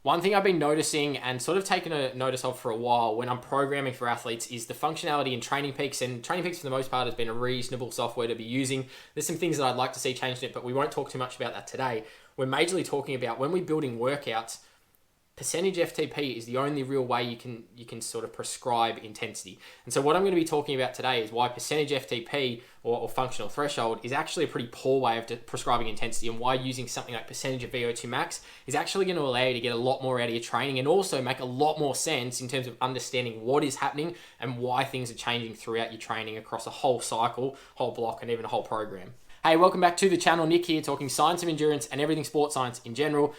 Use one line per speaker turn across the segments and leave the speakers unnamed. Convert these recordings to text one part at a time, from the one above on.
One thing I've been noticing and sort of taken a notice of for a while when I'm programming for athletes is the functionality in Training Peaks. And Training Peaks, for the most part, has been a reasonable software to be using. There's some things that I'd like to see changed in it, but we won't talk too much about that today. We're majorly talking about when we're building workouts, percentage FTP is the only real way you can sort of prescribe intensity. And so what I'm going to be talking about today is why percentage FTP or functional threshold is actually a pretty poor way of prescribing intensity, and why using something like percentage of VO2 max is actually going to allow you to get a lot more out of your training and also make a lot more sense in terms of understanding what is happening and why things are changing throughout your training across a whole cycle, whole block, and even a whole program. Hey, welcome back to the channel. Nick here, talking science of endurance and everything sports science in general.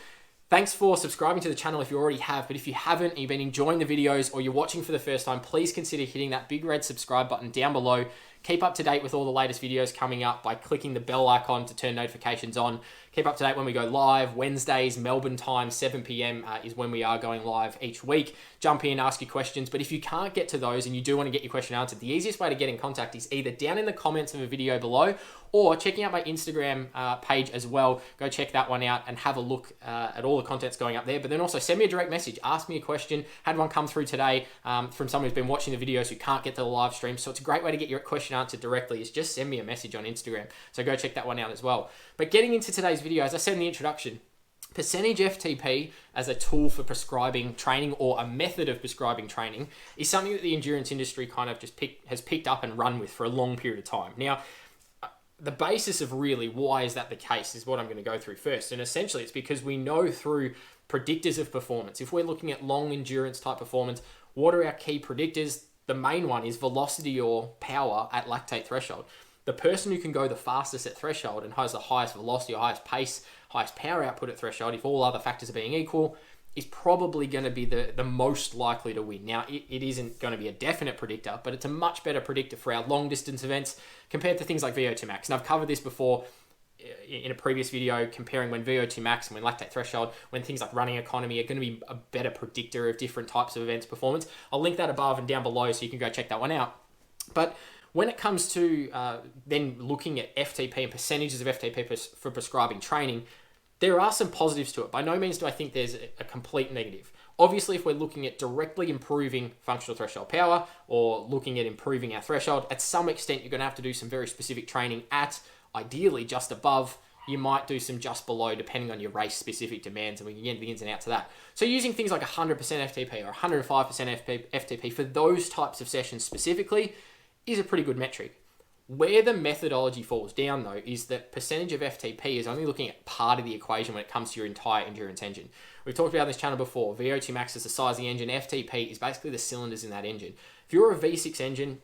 Thanks for subscribing to the channel if you already have, but if you haven't and you've been enjoying the videos or you're watching for the first time, please consider hitting that big red subscribe button down below. Keep up to date with all the latest videos coming up by clicking the bell icon to turn notifications on. Keep up to date when we go live. Wednesdays, Melbourne time, 7 p.m. Is when we are going live each week. Jump in, ask your questions. But if you can't get to those and you do want to get your question answered, the easiest way to get in contact is either down in the comments of a video below or checking out my Instagram page as well. Go check that one out and have a look at all the contents going up there. But then also send me a direct message. Ask me a question. Had one come through today from someone who's been watching the videos who can't get to the live stream. So it's a great way to get your question answered directly is just send me a message on Instagram. So go check that one out as well. But getting into today's video, as I said in the introduction, percentage FTP as a tool for prescribing training or a method of prescribing training is something that the endurance industry kind of just has picked up and run with for a long period of time. Now, the basis of really why is that the case is what I'm going to go through first. And essentially it's because we know through predictors of performance, if we're looking at long endurance type performance, what are our key predictors? The main one is velocity or power at lactate threshold. The person who can go the fastest at threshold and has the highest velocity or highest pace, highest power output at threshold, if all other factors are being equal, is probably going to be the most likely to win. Now, it isn't going to be a definite predictor, but it's a much better predictor for our long distance events compared to things like VO2 max. And I've covered this before in a previous video, comparing when VO2 max and when lactate threshold, when things like running economy are going to be a better predictor of different types of events performance. I'll link that above and down below so you can go check that one out. But when it comes to then looking at FTP and percentages of FTP for prescribing training, there are some positives to it. By no means do I think there's a complete negative. Obviously, if we're looking at directly improving functional threshold power or looking at improving our threshold, at some extent, you're going to have to do some very specific training at, ideally, just above. You might do some just below, depending on your race-specific demands, and we can get into the ins and outs of that. So using things like 100% FTP or 105% FTP for those types of sessions specifically is a pretty good metric. Where the methodology falls down, though, is that percentage of FTP is only looking at part of the equation when it comes to your entire endurance engine. We've talked about this channel before. VO2 max is the size of the engine. FTP is basically the cylinders in that engine. If you're a V6 engine,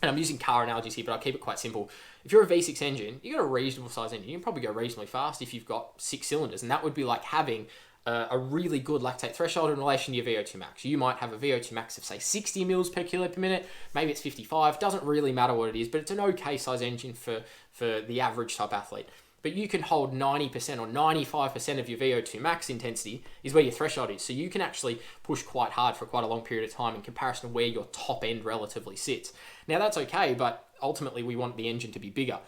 and I'm using car analogies here, but I'll keep it quite simple. If you're a V6 engine, you've got a reasonable size engine. You can probably go reasonably fast if you've got 6 cylinders, and that would be like having a really good lactate threshold in relation to your VO2 max. You might have a VO2 max of say 60 mils per kilo per minute, maybe it's 55, doesn't really matter what it is, but it's an okay size engine for the average type athlete. But you can hold 90% or 95% of your VO2 max intensity is where your threshold is. So you can actually push quite hard for quite a long period of time in comparison to where your top end relatively sits. Now that's okay, but ultimately we want the engine to be bigger.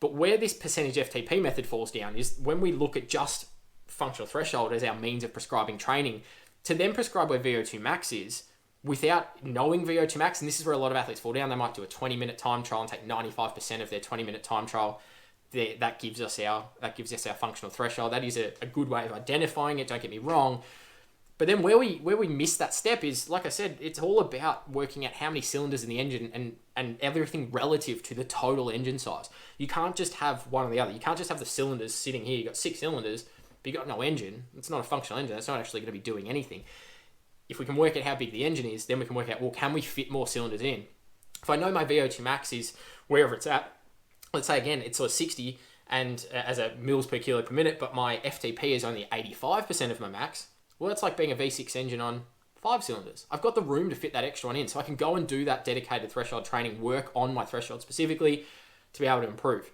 But where this percentage FTP method falls down is when we look at just functional threshold as our means of prescribing training, to then prescribe where VO2 max is without knowing VO2 max, and this is where a lot of athletes fall down. They might do a 20-minute time trial and take 95% of their 20-minute time trial. That gives us our functional threshold. That is a good way of identifying it, don't get me wrong. But then where we miss that step is, like I said, it's all about working out how many cylinders in the engine and everything relative to the total engine size. You can't just have one or the other. You can't just have the cylinders sitting here. You've got 6 cylinders, but you've got no engine. It's not a functional engine. It's not actually going to be doing anything. If we can work out how big the engine is, then we can work out, well, can we fit more cylinders in? If I know my VO2 max is wherever it's at, let's say again, it's sort of 60 and as a mils per kilo per minute, but my FTP is only 85% of my max. Well, it's like being a V6 engine on 5 cylinders. I've got the room to fit that extra one in, so I can go and do that dedicated threshold training, work on my threshold specifically to be able to improve.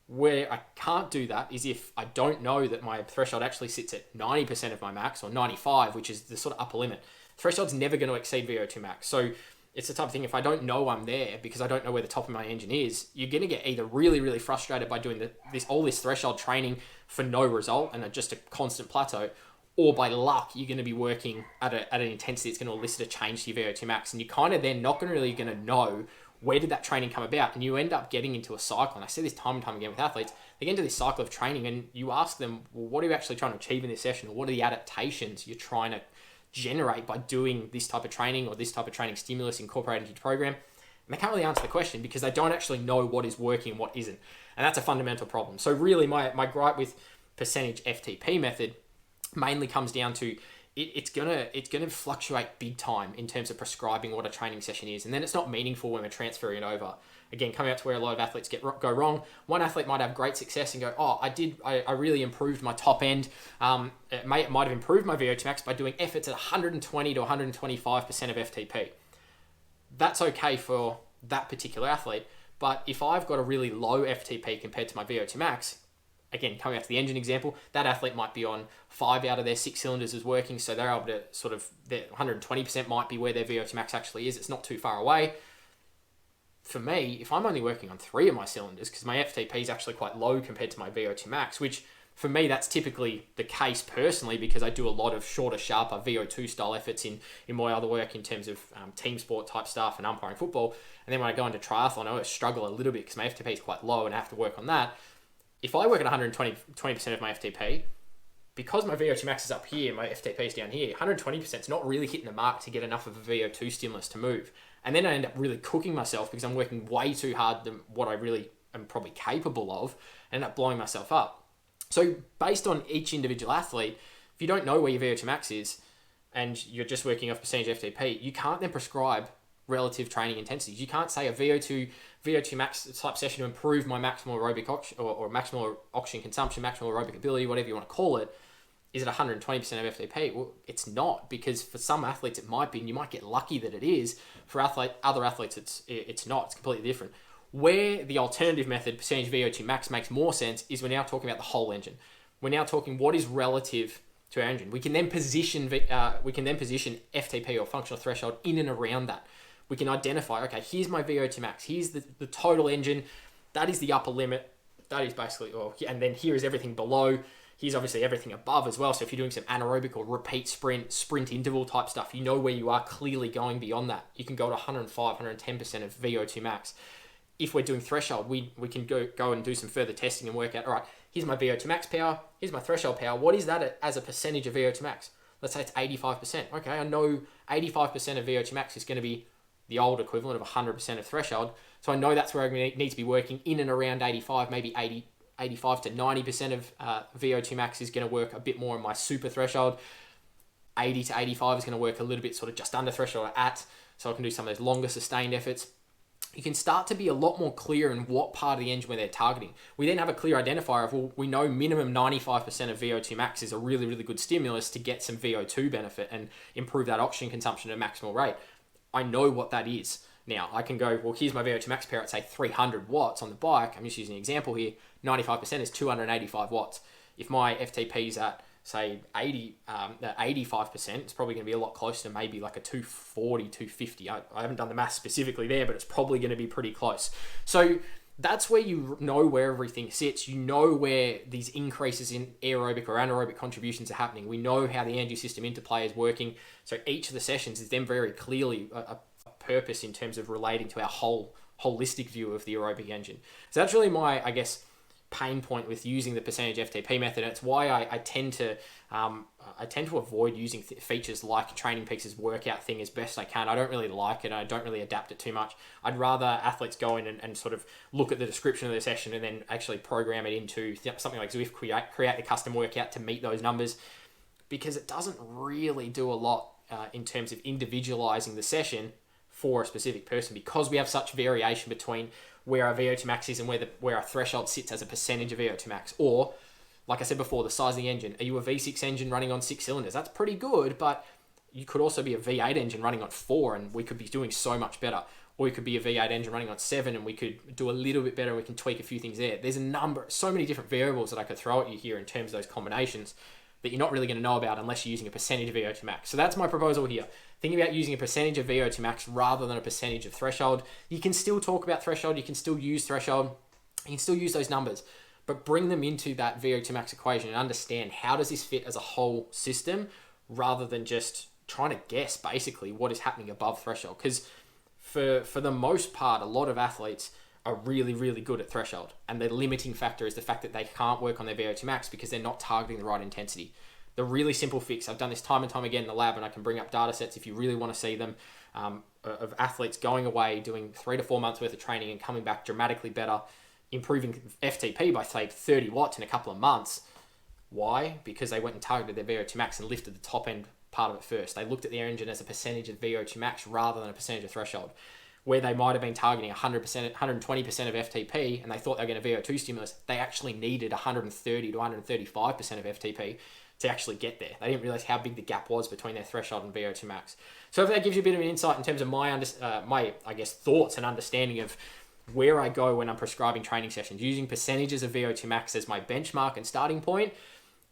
Where I can't do that is if I don't know that my threshold actually sits at 90% of my max or 95, which is the sort of upper limit. Threshold's never going to exceed VO2 max. So it's the type of thing, if I don't know I'm there because I don't know where the top of my engine is, you're going to get either really, really frustrated by doing all this threshold training for no result and just a constant plateau, or by luck, you're going to be working at an intensity that's going to elicit a change to your VO2 max. And you're kind of then not really going to know where did that training come about. And you end up getting into a cycle. And I see this time and time again with athletes. They get into this cycle of training and you ask them, well, what are you actually trying to achieve in this session? Or what are the adaptations you're trying to generate by doing this type of training or this type of training stimulus incorporated into your program? And they can't really answer the question because they don't actually know what is working and what isn't. And that's a fundamental problem. So really my gripe with percentage FTP method mainly comes down to it's gonna fluctuate big time in terms of prescribing what a training session is, and then it's not meaningful when we're transferring over. Again, coming out to where a lot of athletes go wrong. One athlete might have great success and go, oh, I really improved my top end. It might have improved my VO2 max by doing efforts at 120 to 125% of FTP. That's okay for that particular athlete, but if I've got a really low FTP compared to my VO2 max, again, coming back to the engine example, that athlete might be on 5 out of their 6 cylinders is working, so they're able to sort of, their 120% might be where their VO2 max actually is. It's not too far away. For me, if I'm only working on 3 of my cylinders, because my FTP is actually quite low compared to my VO2 max, which for me, that's typically the case personally because I do a lot of shorter, sharper VO2 style efforts in my other work in terms of team sport type stuff and umpiring football. And then when I go into triathlon, I always struggle a little bit because my FTP is quite low and I have to work on that. If I work at 120% of my FTP, because my VO2 max is up here, my FTP is down here, 120% is not really hitting the mark to get enough of a VO2 stimulus to move. And then I end up really cooking myself because I'm working way too hard than what I really am probably capable of, and end up blowing myself up. So based on each individual athlete, if you don't know where your VO2 max is and you're just working off percentage FTP, you can't then prescribe relative training intensities. You can't say a VO2 max type session to improve my maximal aerobic or maximal oxygen consumption, maximal aerobic ability, whatever you want to call it, is it 120% of FTP? Well, it's not, because for some athletes it might be, and you might get lucky that it is. For other athletes, it's not. It's completely different. Where the alternative method, percentage VO2 max, makes more sense is we're now talking about the whole engine. We're now talking what is relative to our engine. We can then position FTP or functional threshold in and around that. We can identify, okay, here's my VO2 max. Here's the total engine. That is the upper limit. That is basically, and then here is everything below. Here's obviously everything above as well. So if you're doing some anaerobic or repeat sprint interval type stuff, you know where you are clearly going beyond that. You can go to 105, 110% of VO2 max. If we're doing threshold, we can go and do some further testing and work out, all right, here's my VO2 max power, here's my threshold power. What is that as a percentage of VO2 max? Let's say it's 85%. Okay, I know 85% of VO2 max is going to be the old equivalent of 100% of threshold. So I know that's where I need to be working in and around 85, maybe 85 to 90% of VO2 max is going to work a bit more in my super threshold. 80 to 85 is going to work a little bit sort of just under threshold so I can do some of those longer sustained efforts. You can start to be a lot more clear in what part of the engine where they're targeting. We then have a clear identifier of, well, we know minimum 95% of VO2 max is a really, really good stimulus to get some VO2 benefit and improve that oxygen consumption at maximal rate. I know what that is. Now, I can go, well, here's my VO2 max power at, say, 300 watts on the bike. I'm just using an example here. 95% is 285 watts. If my FTP is at, say, 85%, it's probably going to be a lot closer to maybe like a 240, 250. I haven't done the math specifically there, but it's probably going to be pretty close. So that's where you know where everything sits. You know where these increases in aerobic or anaerobic contributions are happening. We know how the energy system interplay is working. So each of the sessions is then very clearly a purpose in terms of relating to our holistic view of the aerobic engine. So that's really my, I guess, pain point with using the percentage FTP method. And it's why I tend to avoid using features like Training Peaks' workout thing as best I can. I don't really like it. I don't really adapt it too much. I'd rather athletes go in and sort of look at the description of the session and then actually program it into something like Zwift, create the custom workout to meet those numbers, because it doesn't really do a lot in terms of individualizing the session for a specific person, because we have such variation between where our VO2 max is and where our threshold sits as a percentage of VO2 max. Or, like I said before, the size of the engine. Are you a V6 engine running on 6 cylinders? That's pretty good, but you could also be a V8 engine running on 4 and we could be doing so much better. Or you could be a V8 engine running on 7 and we could do a little bit better and we can tweak a few things there. There's so many different variables that I could throw at you here in terms of those combinations that you're not really going to know about unless you're using a percentage of VO2 max. So that's my proposal here. Thinking about using a percentage of VO2 max rather than a percentage of threshold. You can still talk about threshold. You can still use threshold. You can still use those numbers. but bring them into that VO2 max equation and understand how does this fit as a whole system rather than just trying to guess basically what is happening above threshold. Because for the most part, a lot of athletes are really, really good at threshold, and their limiting factor is the fact that they can't work on their VO2 max because they're not targeting the right intensity. The really simple fix, I've done this time and time again in the lab, and I can bring up data sets if you really want to see them, of athletes going away, doing 3 to 4 months worth of training and coming back dramatically better, improving FTP by say 30 watts in a couple of months. Why? Because they went and targeted their VO2 max and lifted the top end part of it first. They looked at their engine as a percentage of VO2 max rather than a percentage of threshold, where they might have been targeting 100%, 120% of FTP, and they thought they were going to VO2 stimulus. They actually needed 130 to 135% of FTP to actually get there. They didn't realize how big the gap was between their threshold and VO2 max. So if that gives you a bit of an insight in terms of my I guess thoughts and understanding of where I go when I'm prescribing training sessions, using percentages of VO2 max as my benchmark and starting point.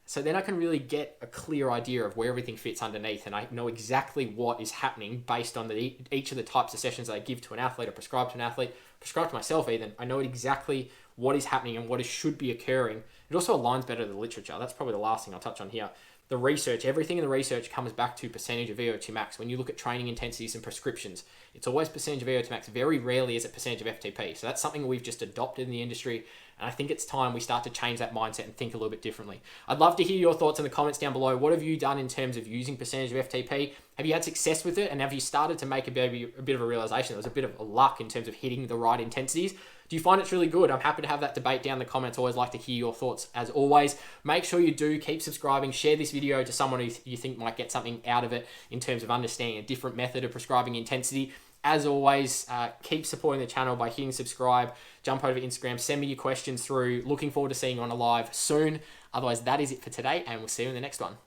So then I can really get a clear idea of where everything fits underneath, and I know exactly what is happening based on each of the types of sessions that I give to an athlete or prescribe to an athlete, prescribe to myself even. I know exactly what is happening and what should be occurring. It also aligns better to the literature. That's probably the last thing I'll touch on here. The research, everything in the research comes back to percentage of VO2 max. When you look at training intensities and prescriptions, it's always percentage of VO2 max. Very rarely is it percentage of FTP. So that's something we've just adopted in the industry. And I think it's time we start to change that mindset and think a little bit differently. I'd love to hear your thoughts in the comments down below. What have you done in terms of using percentage of FTP? Have you had success with it? And have you started to make a bit of a realization? There was a bit of luck in terms of hitting the right intensities. Do you find it's really good? I'm happy to have that debate down in the comments. Always like to hear your thoughts as always. Make sure you do keep subscribing. Share this video to someone who you think might get something out of it in terms of understanding a different method of prescribing intensity. As always, keep supporting the channel by hitting subscribe. Jump over to Instagram. Send me your questions through. Looking forward to seeing you on a live soon. Otherwise, that is it for today, and we'll see you in the next one.